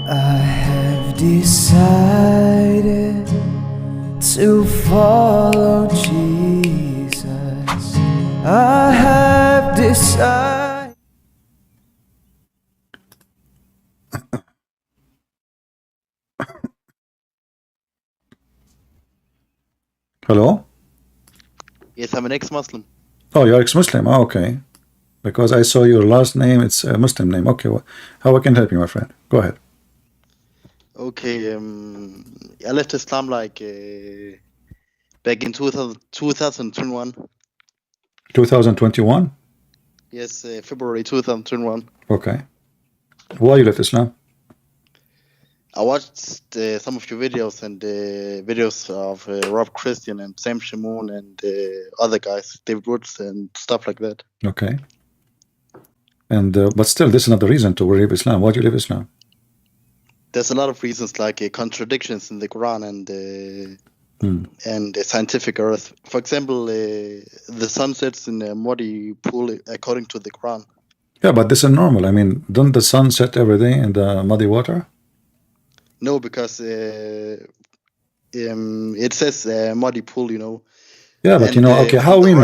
I have decided to follow Jesus. I have decided. Hello? Yes, I'm an ex-Muslim. Oh, you're ex-Muslim. Oh, okay. Because I saw your last name, it's a Muslim name. Okay, well, how I can help you, my friend? Go ahead. Okay, I left Islam like back in 2021. 2021? Yes, February 2021. Okay. Why you left Islam? I watched some of your videos and videos of Rob Christian and Sam Shamoon and other guys, David Woods and stuff like that. Okay. And but still, this is not the reason to leave Islam. Why do you leave Islam? There's a lot of reasons like contradictions in the Quran and the scientific earth. For example, the sun sets in a muddy pool according to the Quran. Yeah, but this is normal. I mean, don't the sun set every day in the muddy water? No, because it says muddy pool, you know. Yeah, but And, you know, okay, how we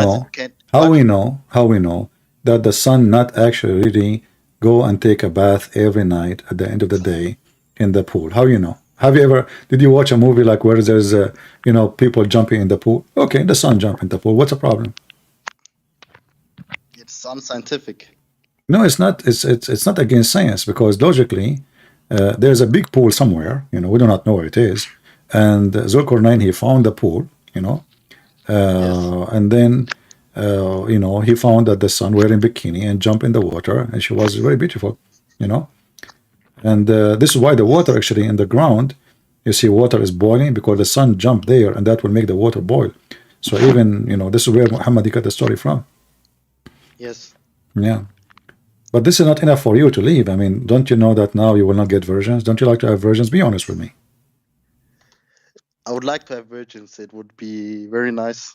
know that the sun not actually really go and take a bath every night at the end of the day in the pool? How you know? Have you ever, did you watch a movie like where there's you know, people jumping in the pool? Okay, the sun jump in the pool. What's the problem? It's unscientific. No, it's not. It's not against science, because logically, there's a big pool somewhere. You know, we do not know where it is. And Zulkarnain, he found the pool. You know, and then you know, he found that the sun wearing bikini and jump in the water, and she was very beautiful. You know, and this is why the water actually in the ground, you see, water is boiling because the sun jumped there, and that will make the water boil. So even, you know, this is where Muhammad got the story from. Yes. Yeah. But this is not enough for you to leave. I mean, don't you know that now you will not get virgins? Don't you like to have virgins? Be honest with me. I would like to have virgins. It would be very nice.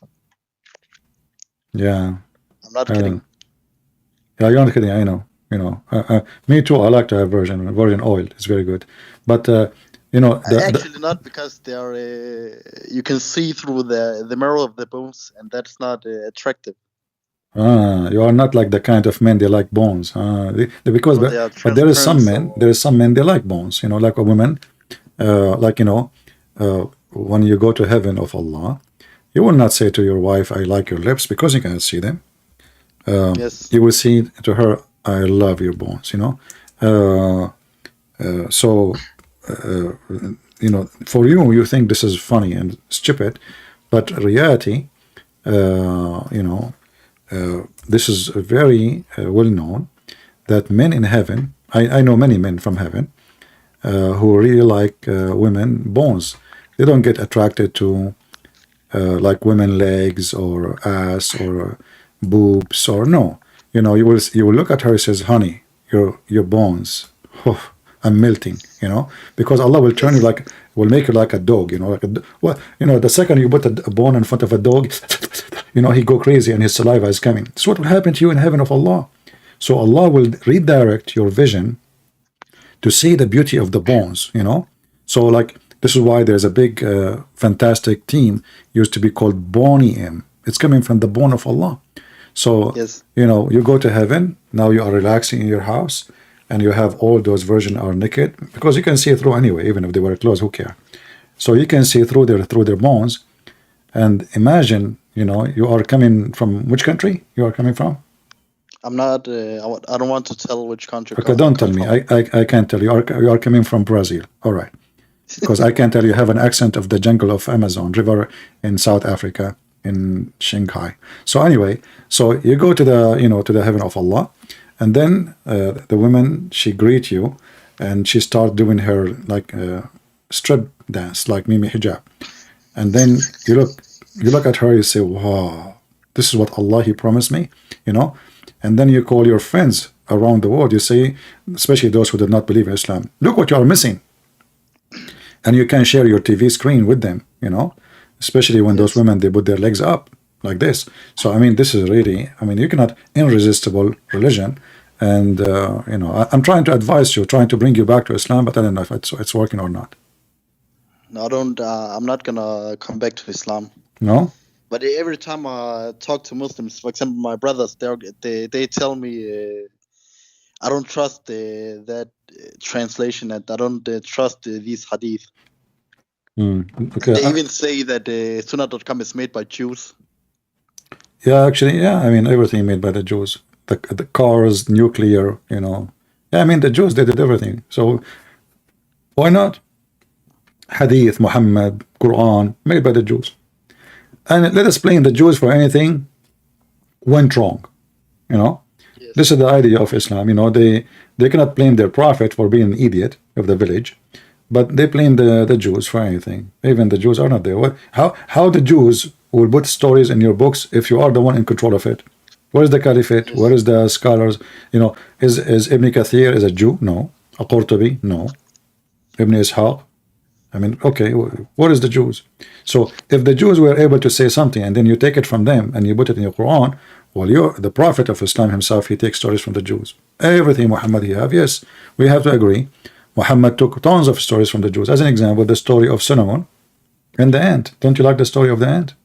Yeah. I'm not kidding. Yeah, you're not kidding. I know. You know, me too. I like to have virgin oil. It's very good. But you know, actually not, because they are. You can see through the marrow of the bones, and that's not attractive. You are not like the kind of men they like bones. Because but there is some men. There is some men they like bones. You know, like a woman. Like, you know, when you go to heaven of Allah, you will not say to your wife, "I like your lips," because you cannot see them. Yes. You will say to her, "I love your bones." You know, so you know, for you, you think this is funny and stupid, but reality, you know, this is very well known that men in heaven, I know many men from heaven who really like women bones. They don't get attracted to like women legs or ass or boobs, or no. You know, you will look at her and says, "Honey, your bones, oh, I'm melting," you know, because Allah will turn you like, will make you like a dog, you know, like well, you know, the second you put a bone in front of a dog, you know, he go crazy and his saliva is coming. That's what will happen to you in heaven of Allah. So Allah will redirect your vision to see the beauty of the bones, you know. So like, this is why there's a big fantastic team used to be called Boniem. It's coming from the bone of Allah. So yes, you know, you go to heaven, now you are relaxing in your house, and you have all those virgins are naked, because you can see through anyway, even if they were clothes, who care? So you can see through their bones. And imagine, you know, you are coming from which country you are coming from? I'm not. I don't want to tell which country. Okay, don't tell me. I can't tell you. You are coming from Brazil. All right, because I can tell you have an accent of the jungle of Amazon River in South Africa, in Shanghai. So anyway, so you go to the, you know, to the heaven of Allah, and then the woman, she greet you, and she start doing her like strip dance, like Mimi Hijab, and then you look at her, you say, "Wow, this is what Allah He promised me," you know, and then you call your friends around the world, you say, especially those who did not believe in Islam, "Look what you are missing," and you can share your TV screen with them, you know, especially when those women, they put their legs up like this. So I mean, this is really, I mean, you cannot, irresistible religion, And you know, I'm trying to advise you, trying to bring you back to Islam, but I don't know if it's working or not. No, I don't. I'm not gonna come back to Islam. No? But every time I talk to Muslims, for example, my brothers, they tell me I don't trust that translation, and I don't trust these hadith. Okay. They even say that Sunnah.com is made by Jews. Yeah, actually, yeah. I mean, everything made by the Jews. The cars, nuclear, you know. Yeah, I mean, the Jews, they did everything. So why not? Hadith, Muhammad, Quran, made by the Jews. And let us blame the Jews for anything went wrong. You know, Yes. this is the idea of Islam. You know, they cannot blame their prophet for being an idiot of the village, but they blame the Jews for anything. Even the Jews are not there. How the Jews will put stories in your books if you are the one in control of it? Where is the caliphate? Yes. Where is the scholars? You know, is Ibn Kathir is a Jew? No. Al-Qurtubi? No. Ibn Ishaq? I mean, okay, what is the Jews? So if the Jews were able to say something and then you take it from them and you put it in your Quran, well, you're the prophet of Islam himself, he takes stories from the Jews. Everything Muhammad he have, yes, we have to agree. Muhammad took tons of stories from the Jews. As an example, the story of Solomon and the ant. Don't you like the story of the ant?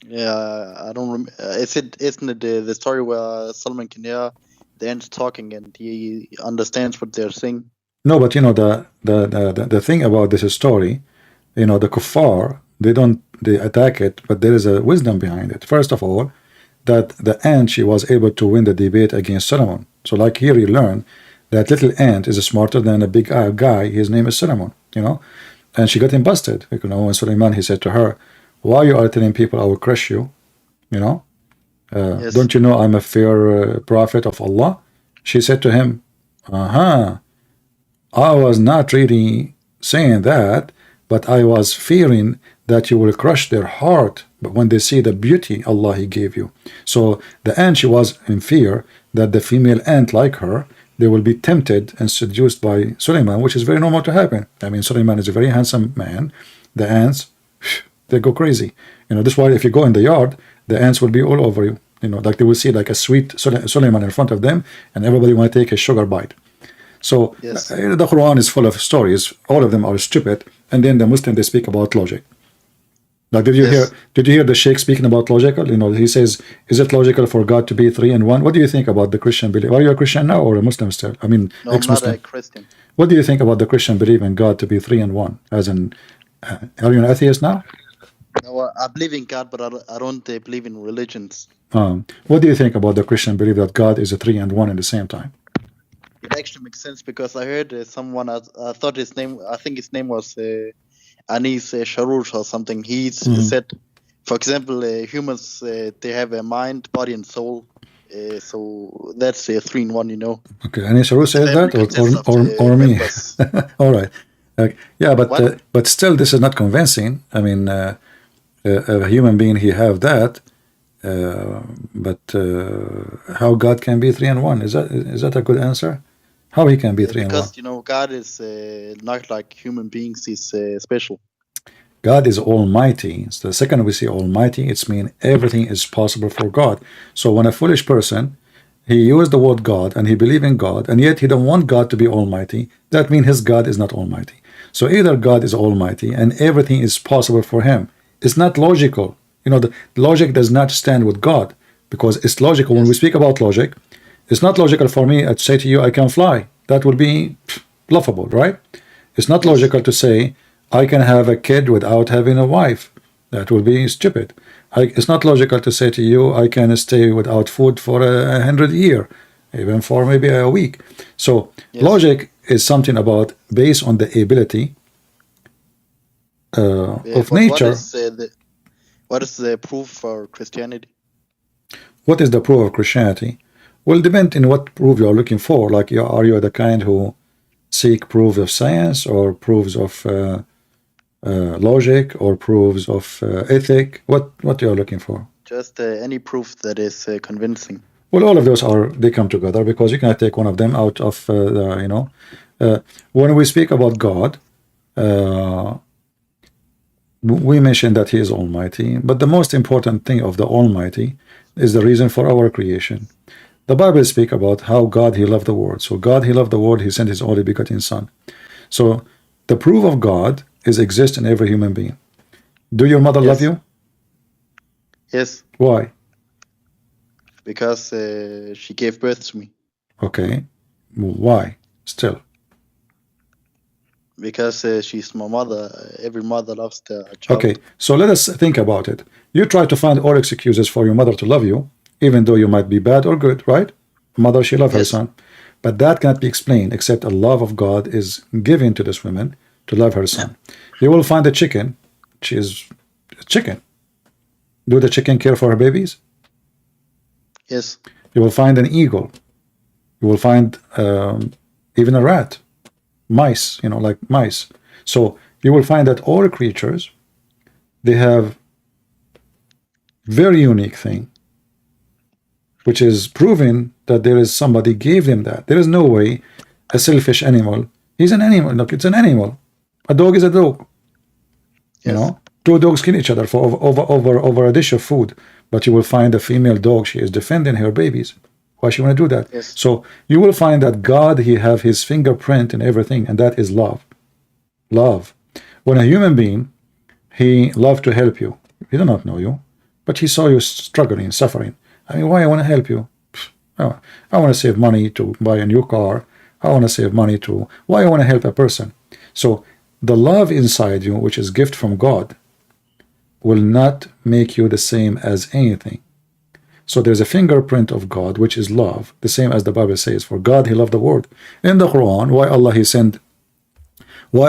Yeah, I don't remember. Isn't it the story where Solomon can hear the ants talking and he understands what they're saying? No, but you know the thing about this story, you know, the kuffar, they attack it, but there is a wisdom behind it. First of all, that the ant, she was able to win the debate against Solomon. So like here you learn that little ant is smarter than a big guy. His name is Solomon, you know, and she got him busted. You know, when Suleiman, he said to her, why you are telling people I will crush you, you know, Yes. don't you know I'm a fair prophet of Allah? She said to him, I was not really saying that, but I was fearing that you will crush their heart but when they see the beauty Allah he gave you. So the ant, she was in fear that the female ant like her, they will be tempted and seduced by Suleiman, which is very normal to happen. I mean, Suleiman is a very handsome man. The ants, they go crazy. You know, this is why if you go in the yard, the ants will be all over you. You know, like they will see like a sweet Suleiman in front of them, and everybody want to take a sugar bite. So Yes. the Quran is full of stories. All of them are stupid, and then the Muslim, they speak about logic. Like did you hear the Sheikh speaking about logical? You know, he says, is it logical for God to be 3 in 1? What do you think about the Christian belief? Are you a Christian now or a Muslim still? I mean, No, I'm not ex-Muslim. a Christian. What do you think about the Christian belief in God to be 3 in 1? As in, are you an atheist now? No, I believe in God, but I don't believe in religions. What do you think about the Christian belief that God is a 3 and 1 at the same time? It actually makes sense because I heard someone. I thought his name. I think his name was Anis Sharush or something. He said, for example, humans they have a mind, body, and soul. So that's 3 in 1. You know. Okay, and Isharu said Every that, consists of or me? members. All right. Yeah, What? but still, this is not convincing. I mean, a human being, he have that, but how God can be 3 and 1? Is that a good answer? How he can be 3 and 1? Because you know God is not like human beings. He's special. God is almighty. So the second we see almighty, it's mean everything is possible for God. So when a foolish person, he used the word God and he believe in God, and yet he don't want God to be almighty, that means his God is not almighty. So either God is almighty and everything is possible for him. It's not logical. You know, the logic does not stand with God, because it's logical. When we speak about logic, it's not logical for me to say to you, I can fly. That would be laughable, right? It's not logical to say, I can have a kid without having a wife. That would be stupid. It's not logical to say to you, I can stay without food for 100 years, even for maybe a week. So logic is something about based on the ability of nature. What is the proof for Christianity? What is the proof of Christianity? Well, depend on what proof you are looking for. Like, are you the kind who seek proofs of science, or proofs of logic, or proofs of ethic? What you are looking for? Just any proof that is convincing. Well, all of those they come together, because you cannot take one of them out of when we speak about God, we mention that he is almighty, but the most important thing of the almighty is the reason for our creation. The Bible speak about how God he loved the world. So God he loved the world, he sent his only begotten son. So the proof of God is exist in every human being. Do your mother love Yes. you? Yes, Why? because she gave birth to me. Okay. Why? Still. Because she's my mother. Every mother loves their child. Okay. So let us think about it. You try to find all excuses for your mother to love you, even though you might be bad or good, right? Mother, she loved her Yes. son. But that cannot be explained except a love of God is given to this woman to love her son. You will find a chicken. She is a chicken. Do the chicken care for her babies? Yes. You will find an eagle. You will find even a rat, mice, like mice. So you will find that all creatures, they have very unique thing, which is proving that there is somebody gave them that. There is no way a selfish animal, he's an animal. Look, it's an animal. A dog is a dog. Yes. Two dogs kill each other for over a dish of food, but you will find a female dog, she is defending her babies. Why she want to do that? Yes. So you will find that God, he have his fingerprint in everything, and that is love. Love. When a human being, he love to help you. He do not know you, but he saw you struggling, suffering. I mean, why I want to help you? I want to save money to buy a new car. I want to save money to, why I want to help a person? So the love inside you, which is gift from God, will not make you the same as anything. So there's a fingerprint of God, which is love, the same as the Bible says, for God he loved the world. In the Quran, why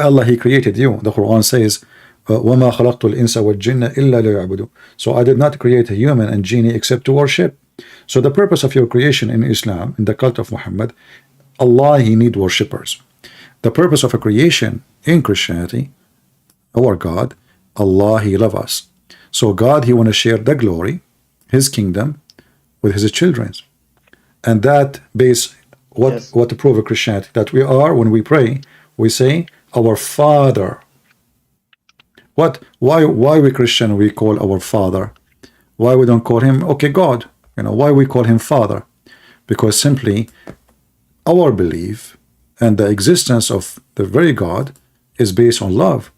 Allah he created you? The Quran says, وَمَا خَلَقْتُ الْإِنسَ وَالْجِنَّ إِلَّا لِيَعْبُدُوا. So I did not create a human and genie except to worship. So the purpose of your creation in Islam, in the cult of Muhammad, Allah he need worshippers. The purpose of a creation in Christianity, our God, Allah he love us. So God he want to share the glory, his kingdom, with his children. And that base what to prove of Christianity, that we are, when we pray, we say our Father. Why we Christian we call our Father? Why we don't call him God? Why we call him Father? Because simply our belief and the existence of the very God is based on love.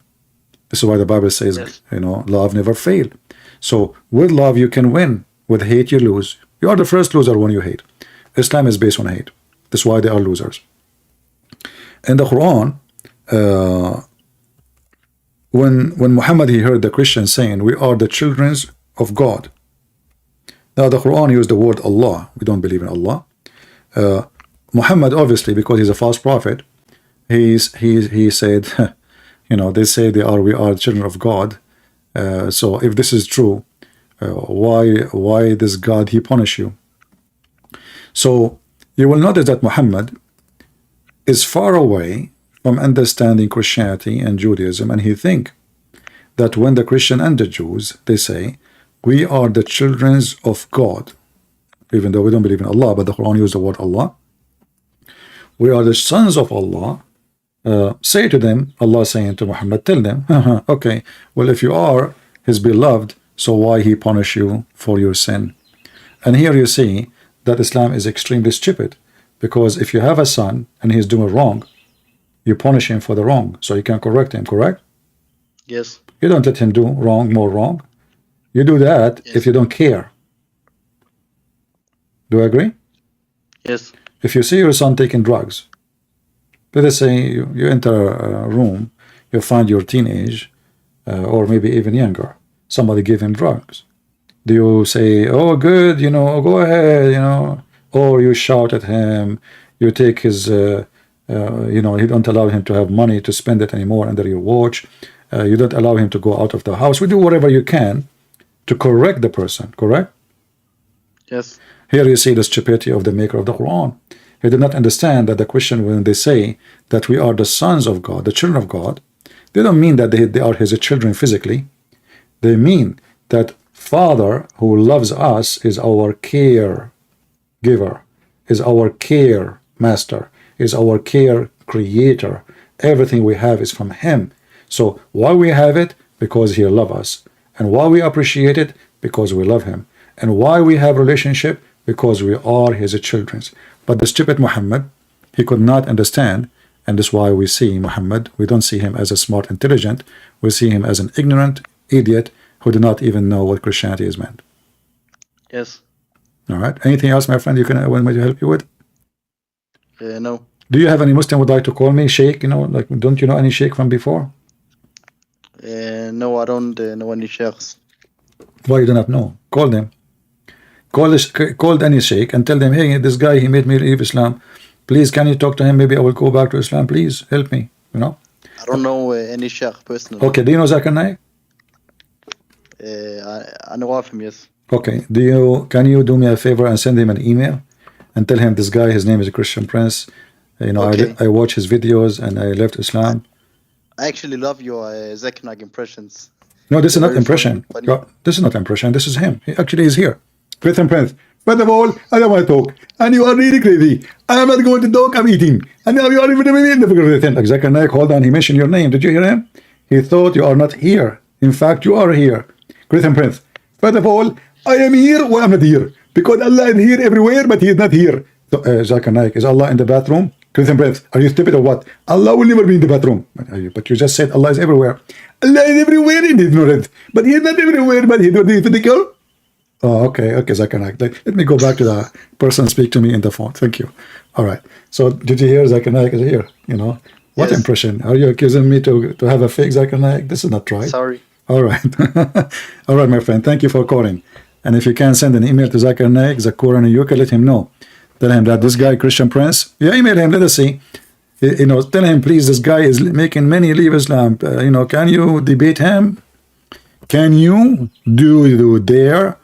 This is why the Bible says, love never fail. So with love you can win, with hate you lose. You are the first loser when you hate. Islam is based on hate. That's why they are losers. In the Quran, when Muhammad he heard the Christians saying, we are the children of God. Now the Quran used the word Allah. We don't believe in Allah. Muhammad, obviously, because he's a false prophet, he said, they say we are children of God. So if this is true, why this God he punish you? So you will notice that Muhammad is far away from understanding Christianity and Judaism, and he think that when the Christian and the Jews, they say, we are the children of God, even though we don't believe in Allah, but the Quran used the word Allah. We are the sons of Allah. Say to them, Allah saying to Muhammad, tell them, okay, well, if you are his beloved, so why he punish you for your sin? And here you see that Islam is extremely stupid, because if you have a son and he's doing wrong, you punish him for the wrong, so you can correct him, correct? Yes. You don't let him do more wrong. You do that if you don't care. Do you agree? Yes. If you see your son taking drugs, let us say you enter a room, you find your teenage, or maybe even younger, somebody give him drugs. Do you say, oh good, go ahead, or you shout at him, you take his, you don't allow him to have money to spend it anymore under your watch, you don't allow him to go out of the house. We do whatever you can to correct the person, correct? Yes. Here you see the stupidity of the maker of the Quran. He did not understand that the Christian, when they say that we are the sons of God, the children of God, they don't mean that they are his children physically. They mean that Father who loves us is our care giver, is our care master, is our care creator. Everything we have is from him. So why we have it? Because he loves us. And why we appreciate it? Because we love him. And why we have relationship? because we are his children. But the stupid Muhammad, he could not understand, and that's why we see Muhammad, we don't see him as a smart, intelligent, we see him as an ignorant idiot who did not even know what Christianity is meant. Yes. All right. Anything else, my friend, you can want me to help you with? No. Do you have any Muslim would like to call me Sheikh? You know, like, don't you know any Sheikh from before? No, I don't know any sheikhs. Why you do not know? Call them. Call any Sheikh and tell them, hey, this guy, he made me leave Islam. Please, can you talk to him? Maybe I will go back to Islam. Please help me. You know. I don't know any sheikh personally. Okay. Do you know Zakir Naik? I know of him. Yes. Okay. Can you do me a favor and send him an email and tell him this guy, his name is Christian Prince. You know, Okay. I watch his videos and I left Islam. I actually love your Zakir Naik impressions. No, this is not Very impression. funny. No, this is not impression. This is him. He actually is here. Christian Prince. First of all, I don't want to talk. And you are really crazy. I am not going to talk. I'm eating. And now you are even in the like Zakir Naik, hold on. He mentioned your name. Did you hear him? He thought you are not here. In fact, you are here. Christian Prince. First of all, I am here or I'm not here. Because Allah is here everywhere, but He is not here. So, Zakir Naik, is Allah in the bathroom? Christian Prince, are you stupid or what? Allah will never be in the bathroom. But you just said Allah is everywhere. Allah is everywhere in ignorant. But He is not everywhere, but He don't need to. Oh, okay, Zakir Naik. Let me go back to the person speak to me in the phone. Thank you. All right. So did you hear Zakir Naik is here? You know, what Yes. impression? Are you accusing me to have a fake Zakir Naik? This is not right. Sorry. All right. All right, my friend. Thank you for calling. And if you can send an email to Zakir Naik, Zakur and you can let him know. Tell him that this guy, Christian Prince, email him, let us see. You know, tell him, please, this guy is making many leave Islam. You know, can you debate him? Can you do dare?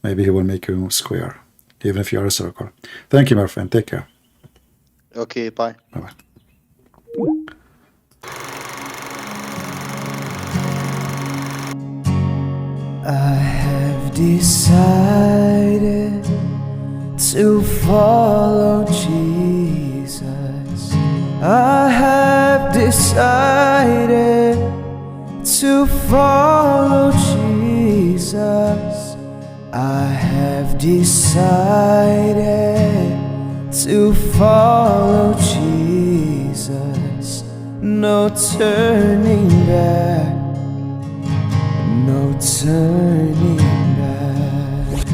Maybe he will make you square, even if you are a circle. Thank you, my friend. Take care. Okay, bye. Bye-bye. I have decided to follow Jesus. I have decided to follow Jesus. I have decided to follow Jesus. No turning back. No turning back.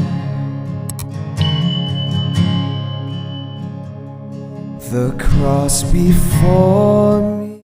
The cross before me